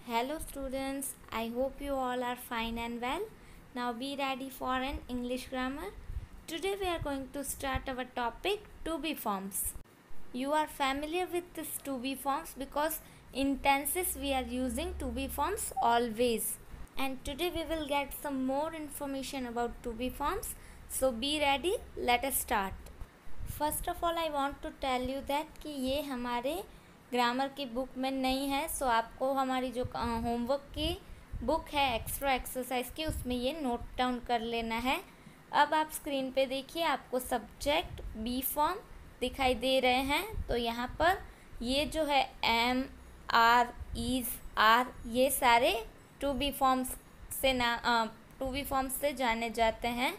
Hello students, I hope you all are fine and well. Now be ready for an English grammar. Today we are going to start our topic to be forms. You are familiar with this to be forms because in tenses we are using to be forms always. And today we will get some more information about to be forms. So be ready, let us start. First of all I want to tell you that कि ये हमारे grammar की book में नहीं है. सो आपको हमारी जो होमवर्क की बुक है एक्स्ट्रा एक्सरसाइज की उसमें ये नोट डाउन कर लेना है. अब आप स्क्रीन पे देखिए, आपको सब्जेक्ट बी फॉर्म दिखाई दे रहे हैं. तो यहाँ पर ये जो है एम आर इज आर ये सारे टू बी फॉर्म्स से जाने जाते हैं.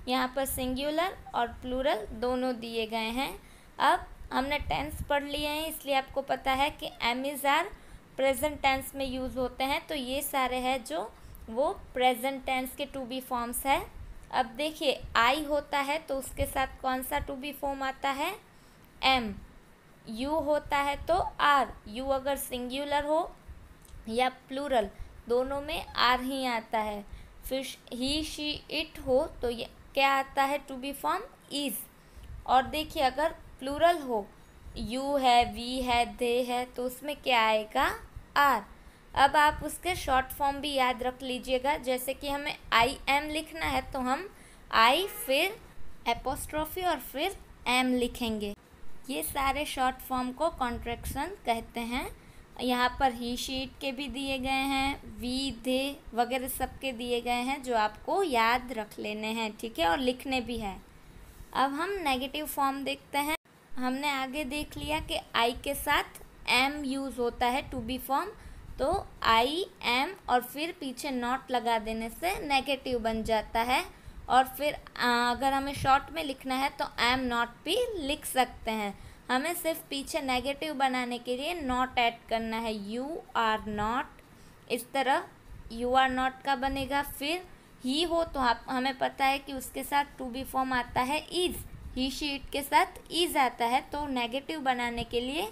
यहाँ पर सिंगुलर और प्लूरल दोनों दिए गए हैं. अब हमने टेंस पढ़ लिए हैं इसलिए आपको पता है कि am is are present tense में यूज़ होते हैं. तो ये सारे हैं जो वो प्रेजेंट टेंस के टू बी फॉर्म्स है. अब देखिए आई होता है तो उसके साथ कौन सा टू बी फॉर्म आता है, एम. यू होता है तो आर. यू अगर सिंगुलर हो या प्लूरल दोनों में आर ही आता है. फिर ही शी इट हो तो ये क्या आता है टू बी फॉर्म, इज. और देखिए अगर प्लूरल हो, यू है, वी है, दे है, तो उसमें क्या आएगा, आर. अब आप उसके शॉर्ट फॉर्म भी याद रख लीजिएगा. जैसे कि हमें आई एम लिखना है तो हम आई फिर एपोस्ट्रोफी और फिर एम लिखेंगे. ये सारे शॉर्ट फॉर्म को कॉन्ट्रैक्शन कहते हैं. यहाँ पर ही शीट के भी दिए गए हैं, वी दे वगैरह सब के दिए गए हैं जो आपको याद रख लेने हैं, ठीक है, और लिखने भी हैं. अब हम नेगेटिव फॉर्म देखते हैं. हमने आगे देख लिया कि आई के साथ एम यूज़ होता है टू बी फॉर्म. तो आई एम और फिर पीछे नॉट लगा देने से नेगेटिव बन जाता है. और फिर अगर हमें शॉर्ट में लिखना है तो एम नॉट भी लिख सकते हैं. हमें सिर्फ पीछे नेगेटिव बनाने के लिए नॉट ऐड करना है, यू आर नॉट. इस तरह यू आर नॉट का बनेगा. फिर ही हो तो हमें पता है कि उसके साथ टू बी फॉर्म आता है इज़. ही शी इट के साथ इज़ आता है. तो नेगेटिव बनाने के लिए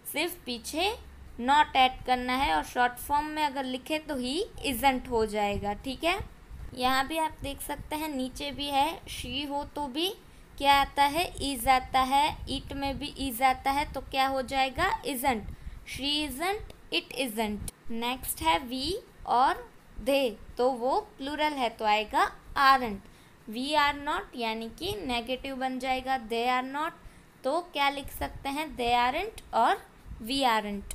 सिर्फ पीछे नॉट ऐड करना है और शॉर्ट फॉर्म में अगर लिखे तो ही इज़ंट हो जाएगा, ठीक है. यहाँ भी आप देख सकते हैं, नीचे भी है, शी हो तो भी क्या आता है, इज आता है. इट में भी इज आता है तो क्या हो जाएगा, isn't. She isn't, it isn't. Next है वी और दे, तो वो प्लूरल है तो आएगा आरंट. वी आर नॉट यानी कि नेगेटिव बन जाएगा, दे आर नॉट. तो क्या लिख सकते हैं, दे आरंट और we aren't.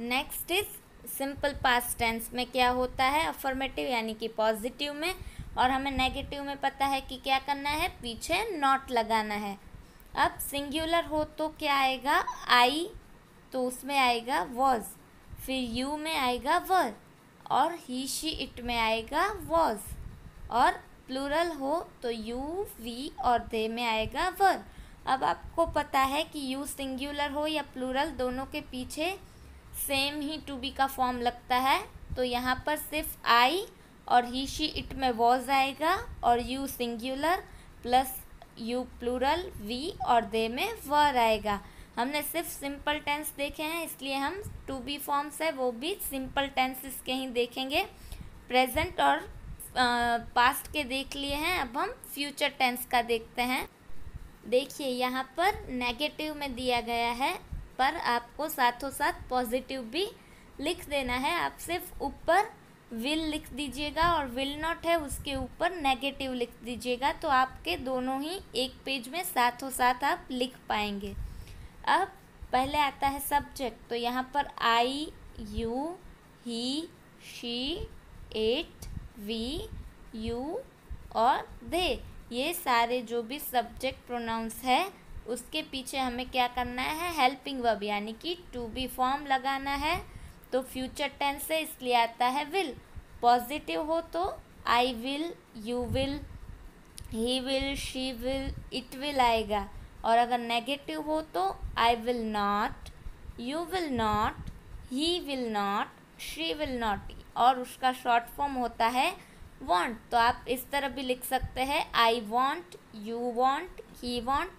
Next is simple past tense में क्या होता है, अफर्मेटिव यानी कि पॉजिटिव में. और हमें नेगेटिव में पता है कि क्या करना है, पीछे नॉट लगाना है. अब सिंगुलर हो तो क्या आएगा, आई, तो उसमें आएगा वॉज. फिर यू में आएगा वर और ही शी इट में आएगा वॉज. और प्लूरल हो तो यू वी और दे में आएगा वर. अब आपको पता है कि यू सिंगुलर हो या प्लूरल दोनों के पीछे सेम ही टू बी का फॉर्म लगता है. तो यहाँ पर सिर्फ आई और ही शी इट में वॉज आएगा और you singular plus you plural, we और दे में वर आएगा. हमने सिर्फ सिंपल टेंस देखे हैं इसलिए हम टू बी फॉर्म्स है वो भी सिंपल टेंसेस के ही देखेंगे. प्रेजेंट और पास्ट के देख लिए हैं. अब हम फ्यूचर टेंस का देखते हैं. देखिए यहाँ पर नेगेटिव में दिया गया है पर आपको साथों साथ पॉजिटिव भी लिख देना है. आप सिर्फ ऊपर विल लिख दीजिएगा और विल नॉट है उसके ऊपर नेगेटिव लिख दीजिएगा. तो आपके दोनों ही एक पेज में साथों साथ आप लिख पाएंगे. अब पहले आता है सब्जेक्ट. तो यहाँ पर I, you, he, she, it, we, you और दे, ये सारे जो भी सब्जेक्ट प्रोनाउंस है उसके पीछे हमें क्या करना है, हेल्पिंग वर्ब यानी कि टू बी फॉर्म लगाना है. तो फ्यूचर टेंस है इसलिए आता है विल. पॉजिटिव हो तो I will, you will, he will, she will, it will आएगा. और अगर नेगेटिव हो तो आई will not, you will not, he will not, she will not. और उसका शॉर्ट फॉर्म होता है वॉन्ट. तो आप इस तरह भी लिख सकते हैं, I want, you want, he want.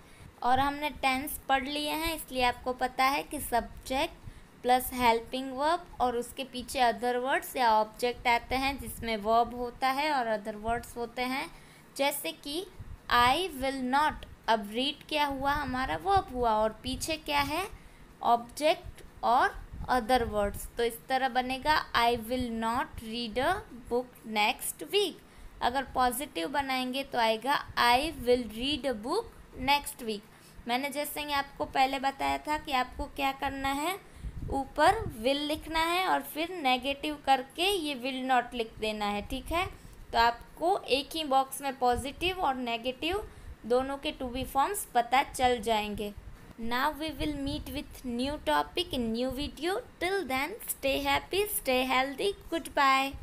और हमने टेंस पढ़ लिए हैं इसलिए आपको पता है कि सब्जेक्ट प्लस हेल्पिंग वर्ब और उसके पीछे अदर वर्ड्स या ऑब्जेक्ट आते हैं जिसमें वर्ब होता है और अदर वर्ड्स होते हैं। जैसे कि आई विल नॉट, अब रीड क्या हुआ, हमारा वर्ब हुआ और पीछे क्या है, ऑब्जेक्ट और अदर वर्ड्स। तो इस तरह बनेगा I will not read a book next week. अगर पॉजिटिव बनाएंगे तो आएगा I will read a book next week. मैंने जैसे ही आपको पहले बताया था कि आपको क्या करना है, ऊपर विल लिखना है और फिर नेगेटिव करके ये विल नॉट लिख देना है, ठीक है। तो आपको एक ही बॉक्स में पॉजिटिव और नेगेटिव दोनों के टू बी फॉर्म्स पता चल जाएंगे। Now we will meet with new topic in new video. Till then, stay happy, stay healthy. Goodbye.